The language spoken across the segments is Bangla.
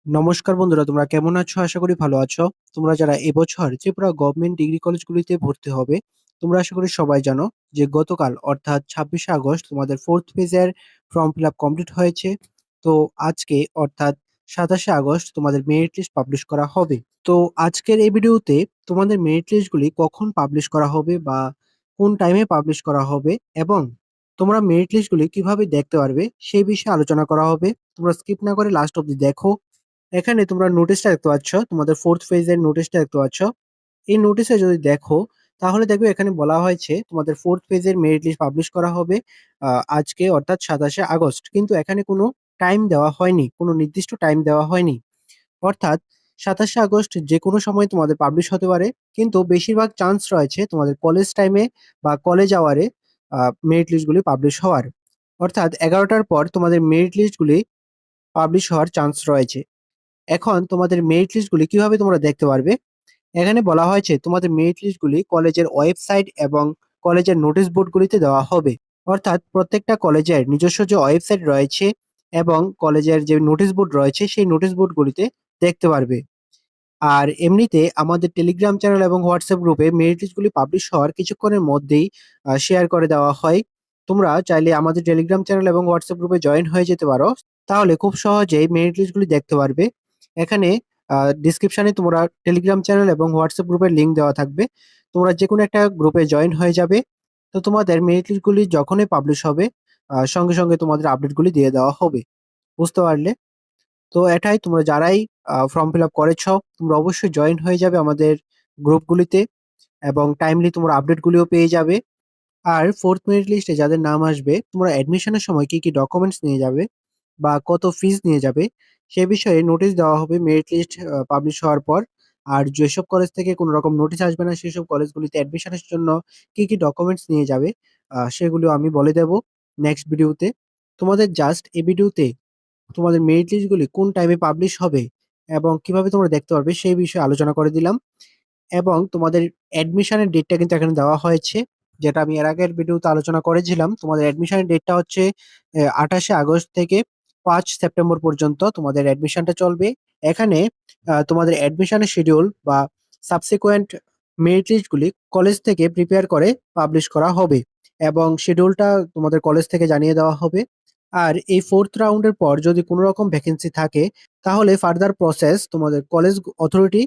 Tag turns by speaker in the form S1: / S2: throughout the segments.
S1: নমস্কার বন্ধুরা, তোমরা কেমন আছো? আশা করি ভালো আছো। তোমরা যারা এবছর ত্রিপুরা গভর্নমেন্ট ডিগ্রি কলেজগুলিতে ভর্তি হবে, তোমরা আশা করি সবাই জানো যে গতকাল অর্থাৎ 26শে আগস্ট তোমাদের 4th ফেজের ফর্ম ফিল আপ কমপ্লিট হয়েছে। তো আজকে অর্থাৎ 27শে আগস্ট তোমাদের মেরিট লিস্ট পাবলিশ করা হবে। তো আজকের এই ভিডিওতে তোমাদের মেরিট লিস্টগুলি কখন পাবলিশ করা হবে বা কোন টাইমে পাবলিশ করা হবে এবং তোমরা মেরিট লিস্টগুলি কিভাবে দেখতে পারবে সেই বিষয়ে আলোচনা করা হবে। তোমরা স্কিপ না করে লাস্ট অব্দি দেখো। এখানে তোমরা নোটিশটা দেখতে পাচ্ছ, তোমাদের 4th ফেজের নোটিশটা দেখতে পাচ্ছ। এই নোটিশে যদি দেখো তাহলে দেখবে এখানে বলা হয়েছে তোমাদের 4th ফেজের মেরিট লিস্ট পাবলিশ করা হবে আজকে অর্থাৎ 27শে আগস্ট। কিন্তু এখানে কোনো টাইম দেওয়া হয়নি, কোনো নির্দিষ্ট টাইম দেওয়া হয়নি। অর্থাৎ 27শে আগস্ট যেকোনো সময় তোমাদের পাবলিশ হতে পারে, কিন্তু বেশিরভাগ চান্স রয়েছে তোমাদের কলেজ টাইমে বা কলেজ আওয়ারে মেরিট লিস্টগুলি পাবলিশ হওয়ার। অর্থাৎ 11টার পর তোমাদের মেরিট লিস্টগুলি পাবলিশ হওয়ার চান্স রয়েছে। এখন তোমাদের মেরিট লিস্টগুলি কিভাবে তোমরা দেখতে পারবে? এখানে বলা হয়েছে তোমাদের মেরিট লিস্টগুলি কলেজের ওয়েবসাইট এবং কলেজের নোটিশ বোর্ডগুলিতে দেওয়া হবে। অর্থাৎ প্রত্যেকটা কলেজের নিজস্ব যে ওয়েবসাইট রয়েছে এবং কলেজের যে নোটিশ বোর্ড রয়েছে সেই নোটিশ বোর্ডগুলিতে দেখতে পারবে। আর এমনিতে আমাদের টেলিগ্রাম চ্যানেল এবং হোয়াটসঅ্যাপ গ্রুপে মেরিট লিস্টগুলি পাবলিশ হওয়ার কিছুক্ষণের মধ্যেই শেয়ার করে দেওয়া হয়। তোমরা চাইলে আমাদের টেলিগ্রাম চ্যানেল এবং হোয়াটসঅ্যাপ গ্রুপে জয়েন হয়ে যেতে পারো। তাহলে খুব সহজেই মেরিট লিস্টগুলি দেখতে পারবে। এখানে ডিসক্রিপশনে তোমরা টেলিগ্রাম চ্যানেল এবং হোয়াটসঅ্যাপ গ্রুপের লিংক দেওয়া থাকবে। তোমরা যে কোনো একটা গ্রুপে জয়েন হয়ে যাবে। তো তোমাদের মেরিট লিস্টগুলি যখনই পাবলিশ হবে সঙ্গে সঙ্গে তোমাদের আপডেটগুলি দিয়ে দেওয়া হবে। বুঝতে পারলে? তো এটাই, তোমরা যারাই ফর্ম ফিল আপ করেছো তোমরা অবশ্যই জয়েন হয়ে যাবে আমাদের গ্রুপগুলিতে এবং টাইমলি তোমরা আপডেটগুলিও পেয়ে যাবে। আর 4th মেরিট লিস্টে যাদের নাম আসবে তোমরা অ্যাডমিশনের সময় কি কি ডকুমেন্টস নিয়ে যাবে বা কত ফিস নিয়ে যাবে সে বিষয়ে নোটিশ দেওয়া হবে মেরিট লিস্ট পাবলিশ হওয়ার পর। আর যেসব কলেজ থেকে কোনো রকম নোটিশ আসবে না সেসব কলেজগুলিতে অ্যাডমিশনের জন্য কি কি ডকুমেন্টস নিয়ে যাবে সেগুলো আমি বলে দেব নেক্সট ভিডিওতে। তোমাদের জাস্ট এই ভিডিওতে তোমাদের মেরিট লিস্টগুলি কোন টাইমে পাবলিশ হবে এবং কিভাবে তোমরা দেখতে পারবে সেই বিষয়ে আলোচনা করে দিলাম। এবং তোমাদের অ্যাডমিশনের ডেটটা কিন্তু এখানে দেওয়া হয়েছে, যেটা আমি এর আগের ভিডিওতে আলোচনা করেছিলাম। তোমাদের অ্যাডমিশনের ডেটটা হচ্ছে 28শে আগস্ট থেকে 5 সেপ্টেম্বর পর্যন্ত তোমাদের অ্যাডমিশনটা চলবে। এখানে তোমাদের অ্যাডমিশনের শিডিউল বা সাবসিকুয়েন্ট মেরিট লিস্টগুলি কলেজ থেকে প্রিপেয়ার করে পাবলিশ করা হবে এবং শিডিউলটা তোমাদের কলেজ থেকে জানিয়ে দেওয়া হবে। আর এই 4th রাউন্ডের পর যদি কোনো রকম ভ্যাকেন্সি থাকে তাহলে ফার্দার প্রসেস তোমাদের কলেজ অথরিটি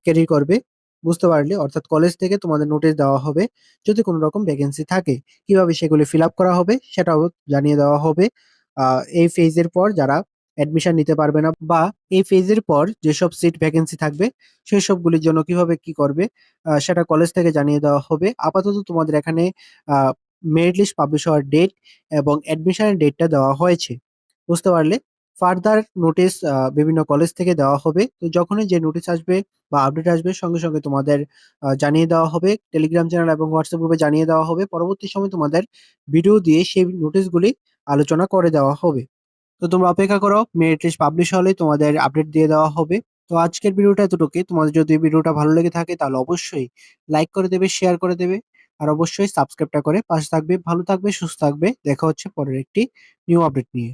S1: ক্যারি করবে। বুঝতে পারলে? অর্থাৎ কলেজ থেকে তোমাদের নোটিশ দেওয়া হবে যদি কোনো রকম ভ্যাকেন্সি থাকে। কিভাবে সেগুলি ফিল আপ করা হবে সেটাও জানিয়ে দেওয়া হবে। এই ফেজের পর যারা অ্যাডমিশন নিতে পারবে না বা এই ফেজের পর যেসব সিট ভ্যাকেন্সি থাকবে সেই সবগুলির জন্য কিভাবে কি করবে সেটা কলেজ থেকে জানিয়ে দেওয়া হবে। আপাতত তোমাদের এখানে মেরিট লিস্ট পাবলিশ হওয়ার ডেট এবং অ্যাডমিশনের ডেটটা দেওয়া হয়েছে। বুঝতে পারলে? ফার্দার নোটিশ বিভিন্ন কলেজ থেকে দেওয়া হবে। তো যখনই যে নোটিশ আসবে বা আপডেট আসবে সঙ্গে সঙ্গে তোমাদের জানিয়ে দেওয়া হবে। টেলিগ্রাম চ্যানেল এবং হোয়াটসঅ্যাপ গ্রুপে জানিয়ে দেওয়া হবে। পরবর্তী সময়ে তোমাদের ভিডিও দিয়ে সেই নোটিশগুলি আলোচনা করে দেওয়া হবে। তো তোমরা অপেক্ষা করো, মেরিট লিস্ট পাবলিশ হলেই তোমাদের আপডেট দিয়ে দেওয়া হবে। তো আজকের ভিডিওটা এতটুকুই। তোমাদের যদি ভিডিওটা ভালো লেগে থাকে তাহলে অবশ্যই লাইক করে দেবে, শেয়ার করে দেবে। আর অবশ্যই সাবস্ক্রাইবটা করে পাশে থাকবে। ভালো থাকবে, সুস্থ থাকবে। দেখা হচ্ছে পরের একটি নিউ আপডেট নিয়ে।